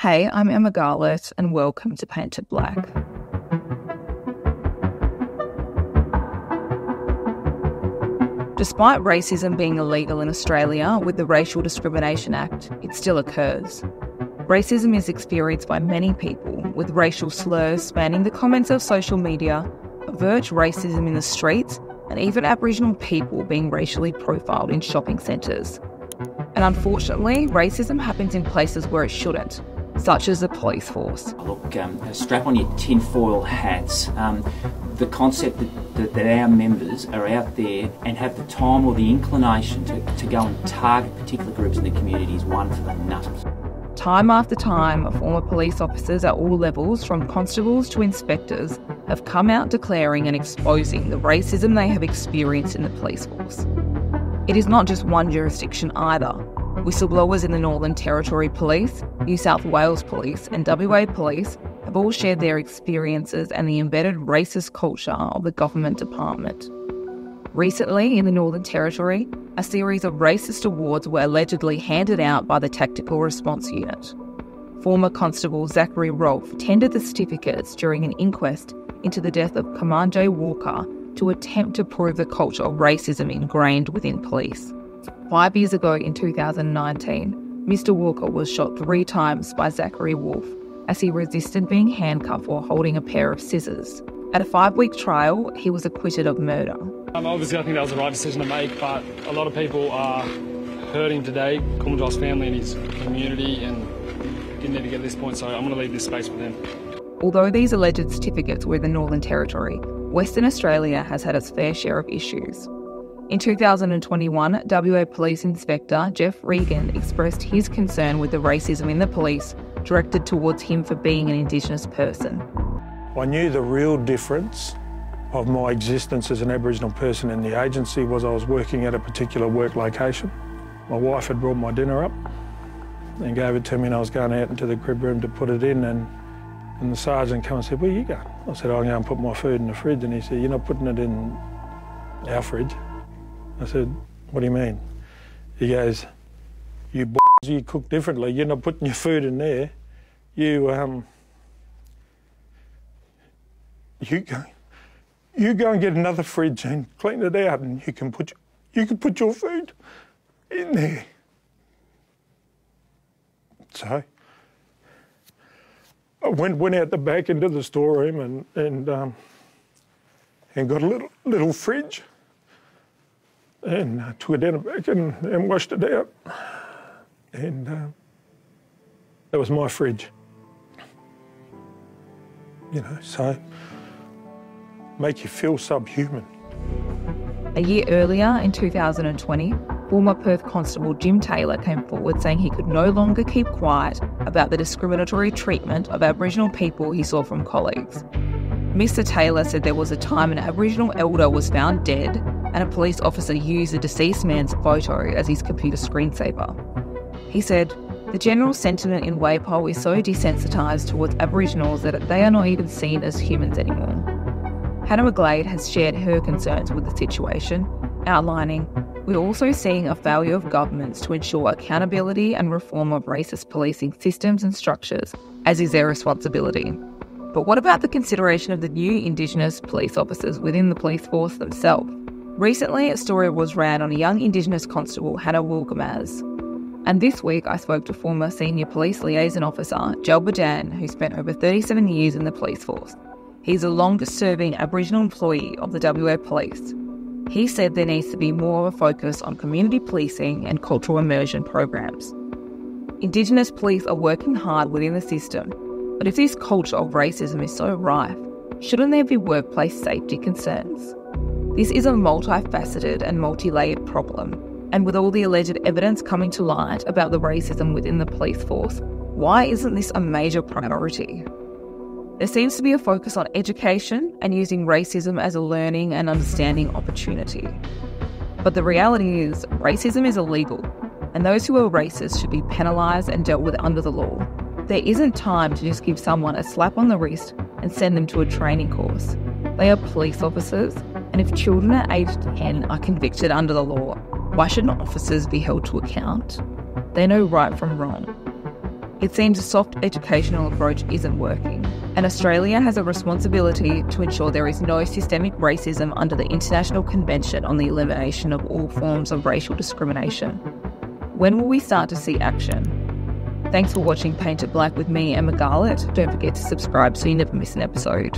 Hey, I'm Emma Garlett and welcome to It Blak. Despite racism being illegal in Australia with the Racial Discrimination Act, it still occurs. Racism is experienced by many people, with racial slurs spanning the comments of social media, overt racism in the streets, and even Aboriginal people being racially profiled in shopping centres. And unfortunately, racism happens in places where it shouldn't, such as the police force. Look, strap on your tinfoil hats. The concept that our members are out there and have the time or the inclination to go and target particular groups in the community is one for the nutters. Time after time, former police officers at all levels, from constables to inspectors, have come out declaring and exposing the racism they have experienced in the police force. It is not just one jurisdiction either. Whistleblowers in the Northern Territory Police, New South Wales Police and WA Police have all shared their experiences and the embedded racist culture of the government department. Recently, in the Northern Territory, a series of racist awards were allegedly handed out by the Tactical Response Unit. Former Constable Zachary Rolfe tendered the certificates during an inquest into the death of Commander Walker to attempt to prove the culture of racism ingrained within police. 5 years ago in 2019, Mr. Walker was shot 3 times by Zachary Wolfe as he resisted being handcuffed while holding a pair of scissors. At a 5-week trial, he was acquitted of murder. Obviously, I think that was the right decision to make, but a lot of people are hurting today. Kumanjai's family and his community, and didn't need to get to this point, so I'm going to leave this space with them. Although these alleged certificates were in the Northern Territory, Western Australia has had its fair share of issues. In 2021, WA Police Inspector Jeff Regan expressed his concern with the racism in the police directed towards him for being an Indigenous person. I knew the real difference of my existence as an Aboriginal person in the agency was I was working at a particular work location. My wife had brought my dinner up and gave it to me, and I was going out into the crib room to put it in, and the sergeant came and said, "Where are you going?" I said, "I'm going to put my food in the fridge." And he said, "You're not putting it in our fridge." I said, "What do you mean?" He goes, "You you cook differently. You're not putting your food in there. You go and get another fridge and clean it out, and you can put your food in there." So I went out the back into the storeroom and got a little fridge and took it down the back and washed it out. And that was my fridge. You know, so make you feel subhuman. A year earlier, in 2020, former Perth Constable Jim Taylor came forward saying he could no longer keep quiet about the discriminatory treatment of Aboriginal people he saw from colleagues. Mr. Taylor said there was a time an Aboriginal elder was found dead and a police officer used the deceased man's photo as his computer screensaver. He said, "The general sentiment in Waipo is so desensitised towards Aboriginals that they are not even seen as humans anymore." Hannah McGlade has shared her concerns with the situation, outlining, "We're also seeing a failure of governments to ensure accountability and reform of racist policing systems and structures, as is their responsibility. But what about the consideration of the new Indigenous police officers within the police force themselves?" Recently, a story was ran on a young Indigenous constable, Hannah Wilgamaz. And this week, I spoke to former Senior Police Liaison Officer, Jel Badan, who spent over 37 years in the police force. He's the longest-serving Aboriginal employee of the WA Police. He said there needs to be more of a focus on community policing and cultural immersion programs. Indigenous police are working hard within the system, but if this culture of racism is so rife, shouldn't there be workplace safety concerns? This is a multifaceted and multi-layered problem, and with all the alleged evidence coming to light about the racism within the police force, why isn't this a major priority? There seems to be a focus on education and using racism as a learning and understanding opportunity. But the reality is, racism is illegal, and those who are racist should be penalised and dealt with under the law. There isn't time to just give someone a slap on the wrist and send them to a training course. They are police officers, and if children at aged 10 are convicted under the law, why shouldn't officers be held to account? They know right from wrong. It seems a soft educational approach isn't working, and Australia has a responsibility to ensure there is no systemic racism under the International Convention on the Elimination of All Forms of Racial Discrimination. When will we start to see action? Thanks for watching Paint It Black with me, Emma Garlett. Don't forget to subscribe so you never miss an episode.